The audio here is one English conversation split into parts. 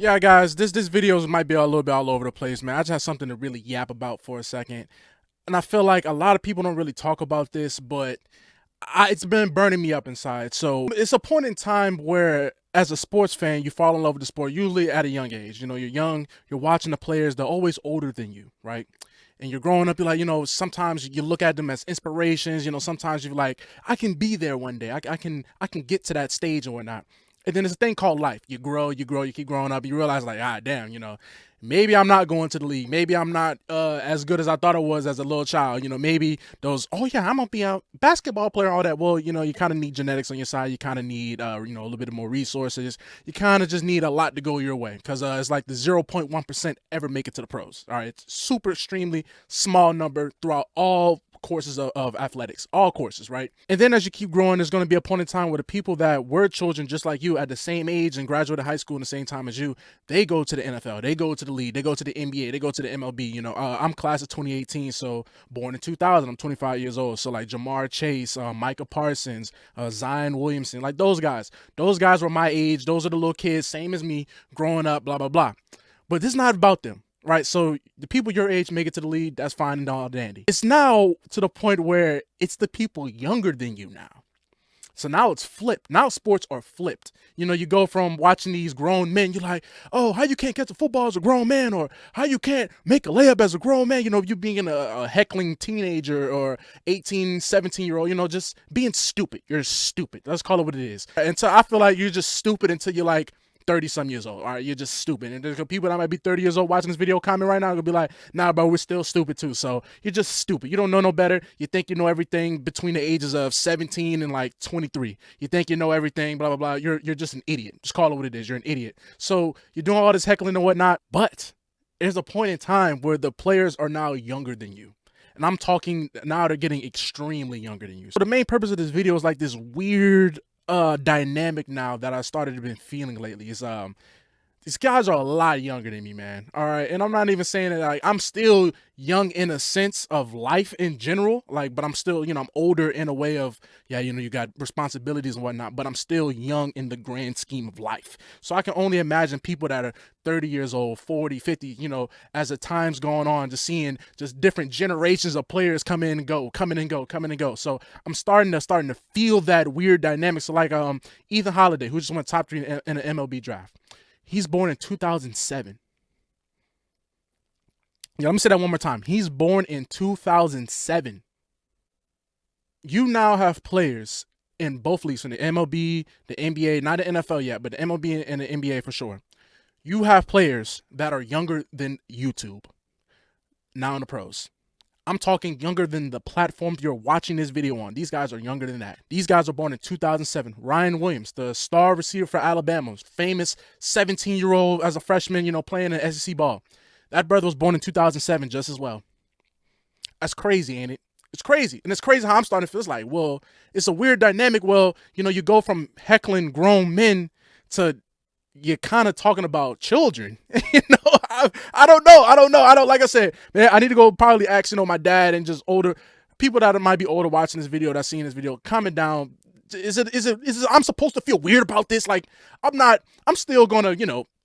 Yeah, guys, this videos might be a little bit all over the place, man. I just have something to really yap about for a second, and I feel like a lot of people don't really talk about this, but it's been burning me up inside. So it's a point in time where, as a sports fan, you fall in love with the sport, usually at a young age. You know, you're young, you're watching the players, they're always older than you, right? And you're growing up, you're like, sometimes you look at them as inspirations. Sometimes you're like, I can be there one day. I can get to that stage or whatnot. And then there's a thing called life. You grow, you keep growing up. You realize, like, damn, maybe I'm not going to the league. Maybe I'm not as good as I thought I was as a little child. Maybe those, oh yeah, I'm gonna be a basketball player, all that. Well, you kind of need genetics on your side. You kind of need, a little bit more resources. You kind of just need a lot to go your way, because it's like the 0.1% ever make it to the pros. All right, it's super extremely small number throughout all courses of athletics, all courses, right? And then as you keep growing, there's going to be a point in time where the people that were children just like you at the same age and graduated high school in the same time as you, they go to the NFL, they go to the league, they go to the NBA, they go to the MLB. I'm class of 2018, so born in 2000, I'm 25 years old. So like Jamar Chase, Micah Parsons, Zion Williamson, like those guys were my age. Those are the little kids, same as me, growing up, blah, blah, blah. But this is not about them. Right, so the people your age make it to the league, that's fine and all dandy. It's now to the point where it's the people younger than you now. So now it's flipped. Now sports are flipped. You go from watching these grown men, you're like, oh, how you can't catch a football as a grown man, or how you can't make a layup as a grown man. You being a heckling teenager or 18, 17-year-old, just being stupid. You're stupid. Let's call it what it is. And so I feel like you're just stupid until you're like 30 some years old. All right, you're just stupid. And there's people that might be 30 years old watching this video comment right now gonna be like, nah, bro, we're still stupid too. So you're just stupid. You don't know no better. You think you know everything between the ages of 17 and like 23. You think you know everything, blah, blah, blah. You're just an idiot. Just call it what it is. You're an idiot. So you're doing all this heckling and whatnot, but there's a point in time where the players are now younger than you. And I'm talking now, they're getting extremely younger than you. So the main purpose of this video is like this weird dynamic now that I started to been feeling lately. Is these guys are a lot younger than me, man. All right, and I'm not even saying that like I'm still young in a sense of life in general, like, but I'm still, I'm older in a way of, yeah, you got responsibilities and whatnot, but I'm still young in the grand scheme of life. So I can only imagine people that are 30 years old, 40, 50, as the time's going on, just seeing just different generations of players come in and go, coming and go, coming and go. So I'm starting to feel that weird dynamic. So like Ethan Holiday, who just went top 3 in the MLB draft. He's born in 2007. Yeah, let me say that one more time. He's born in 2007. You now have players in both leagues, in the MLB, the NBA, not the NFL yet, but the MLB and the NBA for sure. You have players that are younger than YouTube now in the pros. I'm talking younger than the platform you're watching this video on. These guys are younger than that. These guys are born in 2007. Ryan Williams, the star receiver for Alabama, famous 17-year-old as a freshman, playing in SEC ball. That brother was born in 2007 just as well. That's crazy, ain't it? It's crazy. And it's crazy how I'm starting to feel. It's like, well, it's a weird dynamic. Well, you go from heckling grown men to you're kind of talking about children. I don't know. Like I said, man, I need to go probably ask, my dad and just older people that might be older watching this video, that's seeing this video, comment down. Is it, I'm supposed to feel weird about this? Like, I'm still gonna,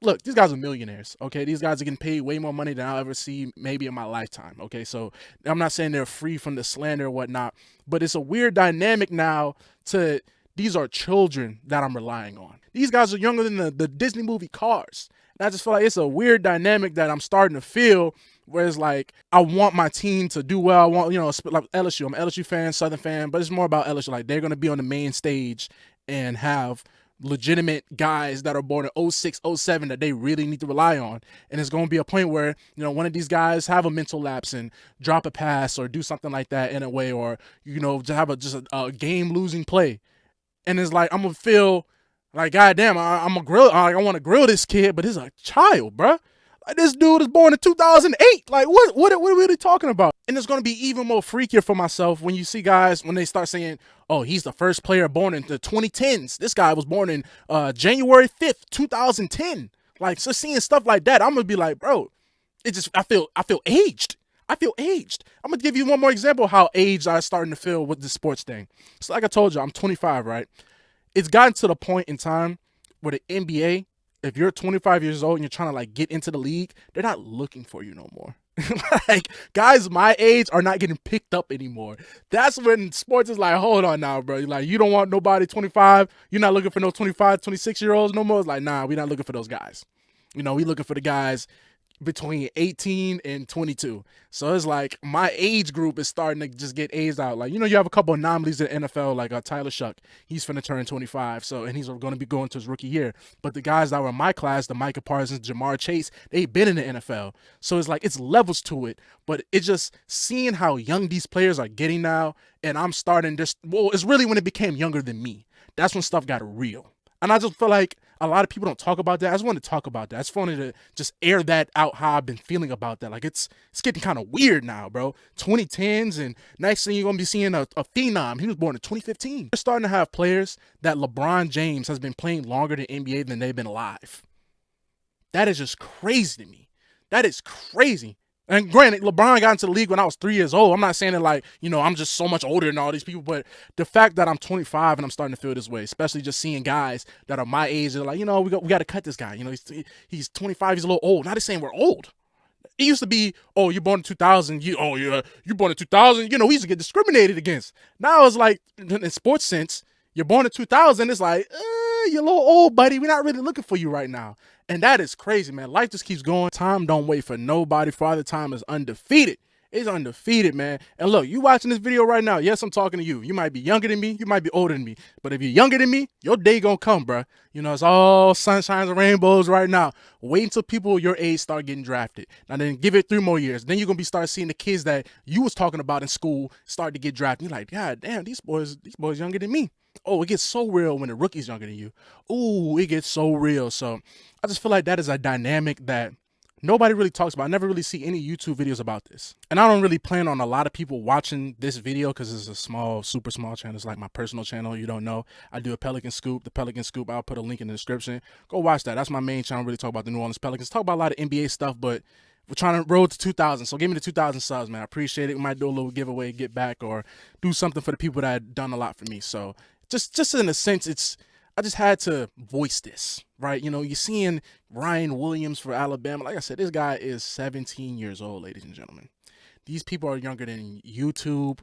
look, these guys are millionaires. Okay. These guys are getting paid way more money than I'll ever see maybe in my lifetime. Okay. So I'm not saying they're free from the slander or whatnot, but it's a weird dynamic now to, these are children that I'm relying on. These guys are younger than the Disney movie Cars. And I just feel like it's a weird dynamic that I'm starting to feel, where it's like, I want my team to do well. I want, like LSU. I'm an LSU fan, Southern fan, but it's more about LSU. Like, they're going to be on the main stage and have legitimate guys that are born in 06, 07 that they really need to rely on. And it's going to be a point where, one of these guys have a mental lapse and drop a pass or do something like that in a way, or, just have a game losing play. And it's like, I'm going to feel like, goddamn, I'm a grill. I want to grill this kid, but he's a child, bruh. Like, this dude is born in 2008. Like, what are we really talking about? And it's going to be even more freakier for myself when you see guys, when they start saying, oh, he's the first player born in the 2010s. This guy was born in January 5th, 2010. Like, so seeing stuff like that, I'm going to be like, bro, I feel aged. I feel aged. I'm going to give you one more example of how aged I'm starting to feel with this sports thing. So like I told you, I'm 25, right? It's gotten to the point in time where the NBA if you're 25 years old and you're trying to like get into the league, they're not looking for you no more. Like guys my age are not getting picked up anymore. That's when sports is like, hold on now, bro. Like you don't want nobody 25. You're not looking for no 25, 26-year-olds no more. It's like, nah, we're not looking for those guys. We looking for the guys between 18 and 22. So it's like my age group is starting to just get aged out. Like, you have a couple anomalies in the NFL, like Tyler Shuck. He's finna turn 25, and he's going to be going to his rookie year. But the guys that were in my class, the Micah Parsons, Jamar Chase, they've been in the NFL. So it's like, it's levels to it. But it's just seeing how young these players are getting now, and I'm starting just, well, it's really when it became younger than me. That's when stuff got real. And I just feel like a lot of people don't talk about that. I just want to talk about that. I just wanted to just air that out, how I've been feeling about that. Like it's getting kind of weird now, bro. 2010s, and next thing you're going to be seeing a phenom. He was born in 2015. We're starting to have players that LeBron James has been playing longer in NBA than they've been alive. That is just crazy to me. That is crazy. And granted, LeBron got into the league when I was 3 years old. I'm not saying that like, I'm just so much older than all these people, but the fact that I'm 25 and I'm starting to feel this way, especially just seeing guys that are my age, they're like, we got to cut this guy. He's 25, he's a little old. Not just saying we're old. It used to be, oh, you're born in 2000. You're born in 2000. We used to get discriminated against. Now it's like, in sports sense, you're born in 2000. It's like, you're a little old, buddy. We're not really looking for you right now. And that is crazy, man. Life just keeps going. Time don't wait for nobody. Father Time is undefeated. It's undefeated, man. And look, you watching this video right now. Yes, I'm talking to you. You might be younger than me. You might be older than me. But if you're younger than me, your day gonna come, bro. It's all sunshines and rainbows right now. Wait until people your age start getting drafted. Now then give it 3 more years. Then you're gonna be start seeing the kids that you was talking about in school start to get drafted. You're like, God damn, these boys younger than me. Oh, it gets so real when the rookie's younger than you. Ooh, it gets so real. So I just feel like that is a dynamic that nobody really talks about. I never really see any YouTube videos about this. And I don't really plan on a lot of people watching this video because it's a small, super small channel. It's like my personal channel. You don't know. I do a Pelican Scoop. The Pelican Scoop, I'll put a link in the description. Go watch that. That's my main channel. Really talk about the New Orleans Pelicans. Talk about a lot of NBA stuff, but we're trying to roll to 2,000. So give me the 2,000 subs, man. I appreciate it. We might do a little giveaway, get back, or do something for the people that have done a lot for me. So just in a sense, I just had to voice this, right? You're seeing Ryan Williams for Alabama. Like I said, this guy is 17 years old, ladies and gentlemen. These people are younger than YouTube,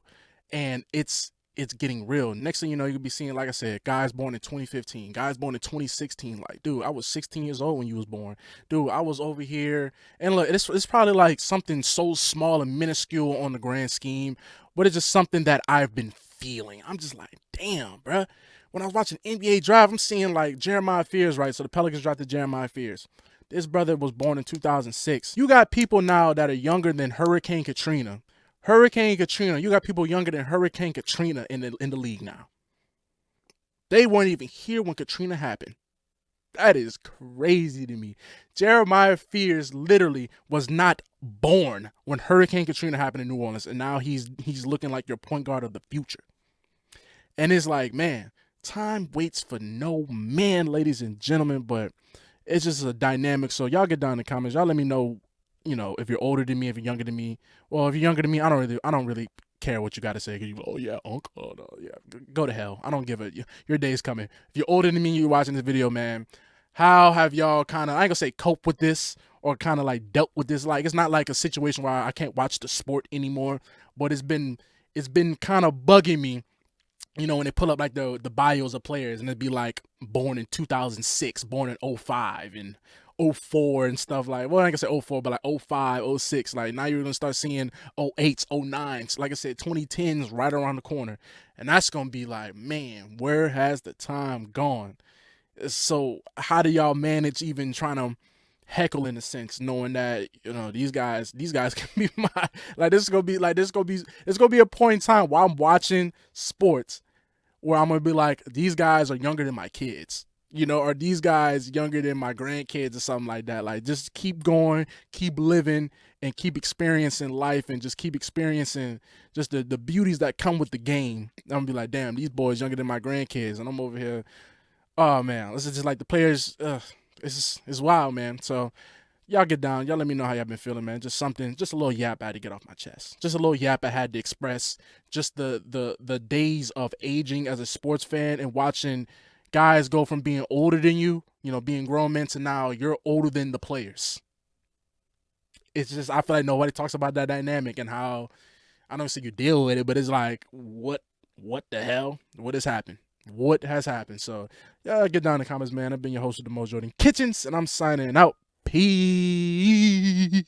and it's getting real. Next thing you know, you'll be seeing, like I said, guys born in 2015, guys born in 2016. Like, dude, I was 16 years old when you was born. Dude, I was over here. And look, it's probably like something so small and minuscule on the grand scheme, but it's just something that I've been feeling. I'm just like, damn, bruh. When I was watching NBA Drive, I'm seeing like Jeremiah Fears, right? So the Pelicans drafted Jeremiah Fears. This brother was born in 2006. You got people now that are younger than Hurricane Katrina. Hurricane Katrina. You got people younger than Hurricane Katrina in the league now. They weren't even here when Katrina happened. That is crazy to me. Jeremiah Fears literally was not born when Hurricane Katrina happened in New Orleans, and now he's looking like your point guard of the future. And it's like, man, time waits for no man, ladies and gentlemen, but it's just a dynamic. So y'all get down in the comments. Y'all let me know, if you're older than me, if you're younger than me. Well, if you're younger than me, I don't really care what you got to say. Oh yeah, uncle, no, yeah, go to hell. I don't give a. Your day's coming. If you're older than me, you're watching this video, man. How have y'all kind of, I ain't gonna say cope with this or kind of like dealt with this? Like, it's not like a situation where I can't watch the sport anymore, but it's been kind of bugging me. When they pull up like the bios of players, and it'd be like born in 2006, born in 05 and 04 and stuff like, well, I ain't gonna say 04, but like 05, 06. Like now you're gonna start seeing 08s, 09s. Like I said, 2010s right around the corner. And that's gonna be like, man, where has the time gone? So how do y'all manage even trying to heckle in a sense, knowing that these guys can be my, like it's gonna be a point in time while I'm watching sports where I'm gonna be like, these guys are younger than my kids, or these guys younger than my grandkids or something like that. Like, just keep going, keep living, and keep experiencing life, and just keep experiencing just the beauties that come with the game. I'm gonna be like, damn, these boys younger than my grandkids, and I'm over here. Oh man, this is just like the players. It's wild, man. So y'all get down. Y'all let me know how y'all been feeling, man. Just a little yap I had to get off my chest. Just a little yap I had to express. Just the days of aging as a sports fan and watching guys go from being older than you, being grown men, to now you're older than the players. It's just, I feel like nobody talks about that dynamic and how, I don't say you deal with it, but it's like, what the hell? What has happened? What has happened? So, yeah, get down in the comments, man. I've been your host of the Mo Jordan Kitchens, and I'm signing out. Peace.